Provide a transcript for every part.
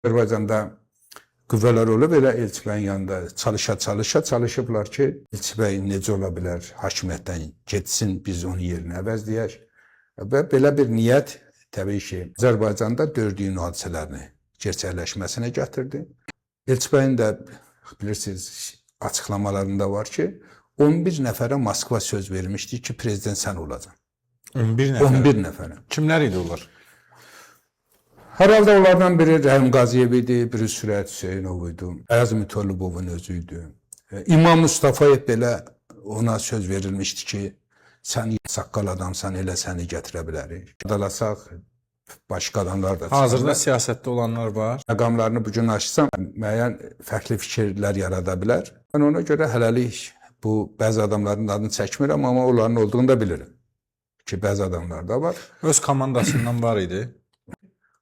Azərbaycanda qüvvələr olub, elə Elçi bəyin yanında çalışıblar ki, Elçi bəy necə ola bilər, hakimiyyətdən getsin, biz onun yerini əvəzləyək. Və belə bir niyyət təbii ki, Azərbaycanda gördüyün hadisələrini gerçəkləşməsinə gətirdi. Elçi bəyin də bilirsiniz, açıqlamalarında var ki, 11 nəfərə Moskva söz vermişdi ki, prezident sən olacaq. 11 nəfər? 11 nəfərə. Kimlər idi onlar? Hər halda onlardan biri Rəhim Qaziyev idi, biri Sürət Hüseynov idi, Ayaz Mütəllibovun özü idi. İmam Mustafayev belə ona söz verilmişdi ki, sən saqqal adamsan, elə səni gətirə bilərik. Dalasaq, başqa adamlar da çıxarlar. Hazırda siyasətdə olanlar var. Məqamlarını bugün açsam, müəyyən fərqli fikirlər yarada bilər. Mən ona görə hələlik bu bəzi adamların adını çəkmirəm, amma onların olduğunu da bilirəm. Ki, bəzi adamlar da var. Öz komandasından var idi.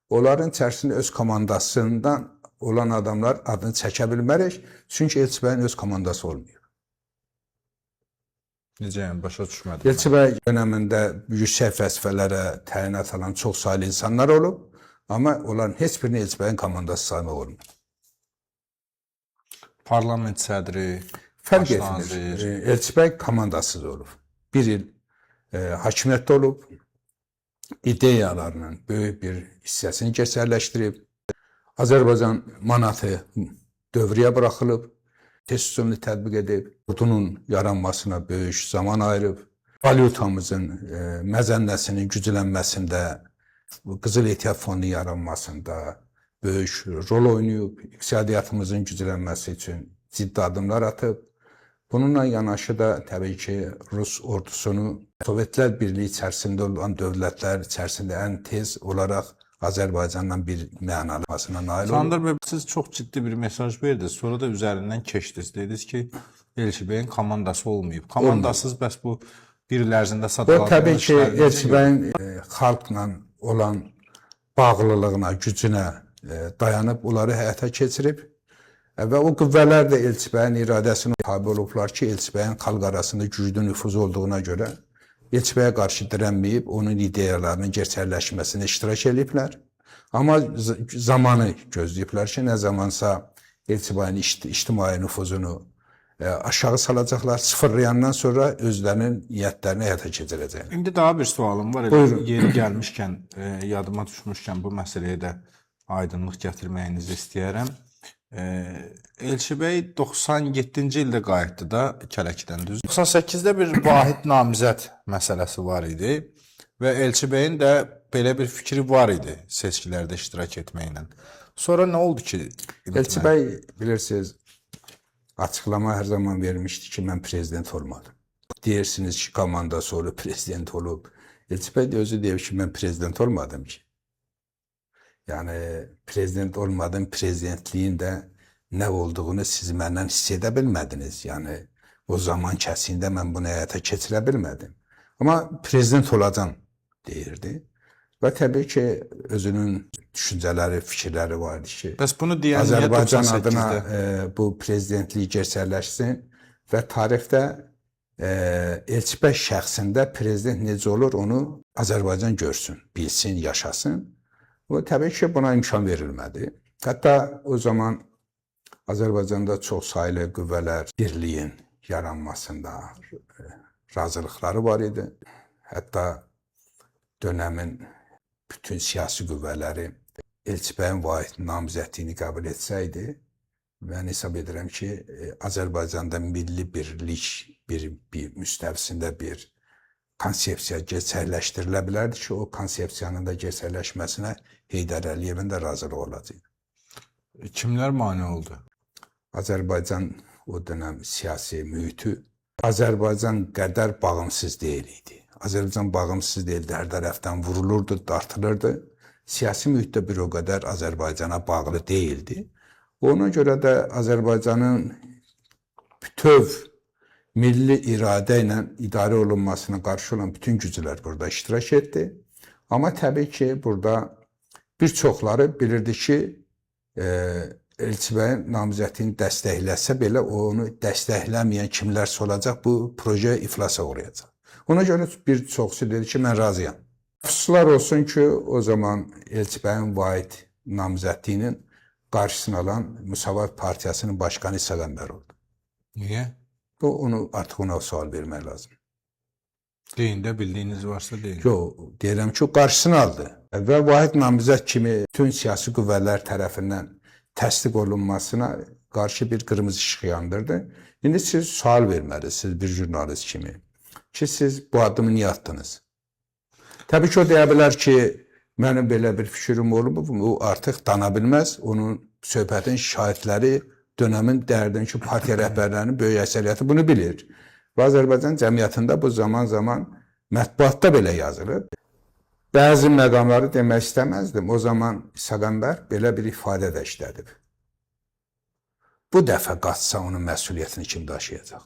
Onların içərisində öz komandasından olan adamlar adını çəkə bilmərik. Çünki Elçi bəyin öz komandası olmuyor. Necə yəni, başa düşmədim. Elçi bəy dönəmində yüksək vəzifələrə təyinat alan çox saylı insanlar olub. Amma onların heç birini Elçi bəyin komandası saymaq olmuyor. Parlament sədri, Fərq etmir. Elçi bəy komandasız olub. Bir il hakimiyyətdə olub. İdeyalarının böyük bir hissəsini gerçəkləşdirib. Azərbaycan manatı dövrəyə buraxılıb, test üsulunu tətbiq edib, ordunun yaranmasına böyük zaman ayırıb, valyutamızın məzənnəsinin güclənməsində, Qızıl Ehtiyat Fondu yaranmasında böyük rol oynayıb, iqtisadiyyatımızın güclənməsi üçün ciddi addımlar atıb. Bununla yanaşı da təbii ki, Rus ordusunu Sovetlər Birliyi içərisində olan dövlətlər içərisində ən tez olaraq Azərbaycandan bir mənalımasına nail olub. Sandır bəy, siz çox ciddi bir mesaj verdiniz, sonra da üzərindən keçdiniz. Dediniz ki, Elçi bəyin komandası olmayıb. Komandasız bəs bu bir il ərzində satılan... Təbii ki, Elçi bəyin xalqla olan bağlılığına, gücünə dayanıb, onları həyata keçirib. Və o qüvvələr də Elçi bəyin iradəsinə tabi olublar ki, Elçi bəyin xalq arasında güclü nüfuzu olduğuna görə Elçi bəyə qarşı dirənməyib, onun ideyalarının gerçəkləşməsində iştirak ediblər. Amma zamanı gözləyiblər ki, nə zamansa Elçi bəyin ictimai nüfuzunu aşağı salacaqlar, sıfırlayandan sonra özlərinin niyyətlərini həyata keçirəcəklər. İndi daha bir sualım var. Yeri gəlmişkən, yadıma düşmüşkən bu məsələyə də aydınlıq gətirməyinizi istəyərəm. Elçi bəy 97-ci ildə qayıtdı da Kələkidən, düz. 98-də bir vahid namizəd məsələsi var idi və Elçi bəyin də belə bir fikri var idi seçkilərdə iştirak etməklə. Sonra nə oldu ki? Elçi bəy bilirsiniz, açıqlama hər zaman vermişdi ki, mən prezident olmadım. Deyirsiniz ki, komandası olub, prezident olub. Elçi bəy də özü deyir ki, mən prezident olmadım ki. Yəni, prezident olmadım, prezidentliyin də nə olduğunu siz məndən hiss edə bilmədiniz. Yəni, o zaman kəsində mən bunu həyata keçirə bilmədim. Amma prezident olacam deyirdi. Və təbii ki, özünün düşüncələri, fikirləri var idi ki, bəs bunu deyən Azərbaycan adına bu prezidentliyi gerçəkləşsin və tarixdə Elçi bəy şəxsində prezident necə olur, onu Azərbaycan görsün, bilsin, yaşasın. O, təbii ki, buna imkan verilmədi. Hətta o zaman Azərbaycanda çox saylı qüvvələr birliyin yaranmasında razılıqları var idi. Hətta dönəmin bütün siyasi qüvvələri Elçi bəyin vahid namizədliyini qəbul etsəydi, mən hesab edirəm ki, Azərbaycanda milli birlik bir müstəvisində bir konsepsiya gerçəkləşdirilə bilərdi ki, o konsepsiyanın da gerçəkləşməsinə Heydər Əliyevin də razılığı olacaq. Kimlər mane oldu? Azərbaycan o dönəm siyasi mühiti Azərbaycan qədər bağımsız deyil idi. Azərbaycan bağımsız deyildi, hər tərəfdən vurulurdu, dartılırdı. Siyasi mühitdə bir o qədər Azərbaycana bağlı deyildi. Ona görə də Azərbaycanın bütöv milli iradə ilə idarə olunmasına qarşı olan bütün güclər burada iştirak etdi. Amma təbii ki, burada bir çoxları bilirdi ki, Elçi bəyin namizədliyini dəstəkləsə belə onu dəstəkləməyən kimlərsə olacaq, bu proje iflasa uğrayacaq. Ona görə bir çoxsu dedi ki, mən razıyam. Əfsuslar olsun ki, o zaman Elçi bəyin vahid namizədliyinin qarşısını alan Müsavat Partiyasının başkanı İsa Qəmbər oldu. Niyə? Artıq ona sual vermək lazım. Deyin də bildiyiniz varsa deyin. Yox, deyirəm ki, o qarşısını aldı. Və vahid namizəd kimi bütün siyasi qüvvələr tərəfindən təsdiq olunmasına qarşı bir qırmızı işıq yandırdı. İndi siz sual verməlisiniz bir jurnalist kimi ki, siz bu addımı niyə atdınız? Təbii ki, o deyə bilər ki, mənim belə bir fikrim olub, o artıq dana bilməz. Onun söhbətin şahidləri dönəmin dərdinki partiya rəhbərlərinin böyük əksəriyyəti bunu bilir. Və Azərbaycan cəmiyyətində bu zaman mətbuatda belə yazılıb. Bəzi məqamları demək istəməzdim. O zaman İsa Qəmbər belə bir ifadə də işlədib. Bu dəfə qaçsa onun məsuliyyətini kim daşıyacaq?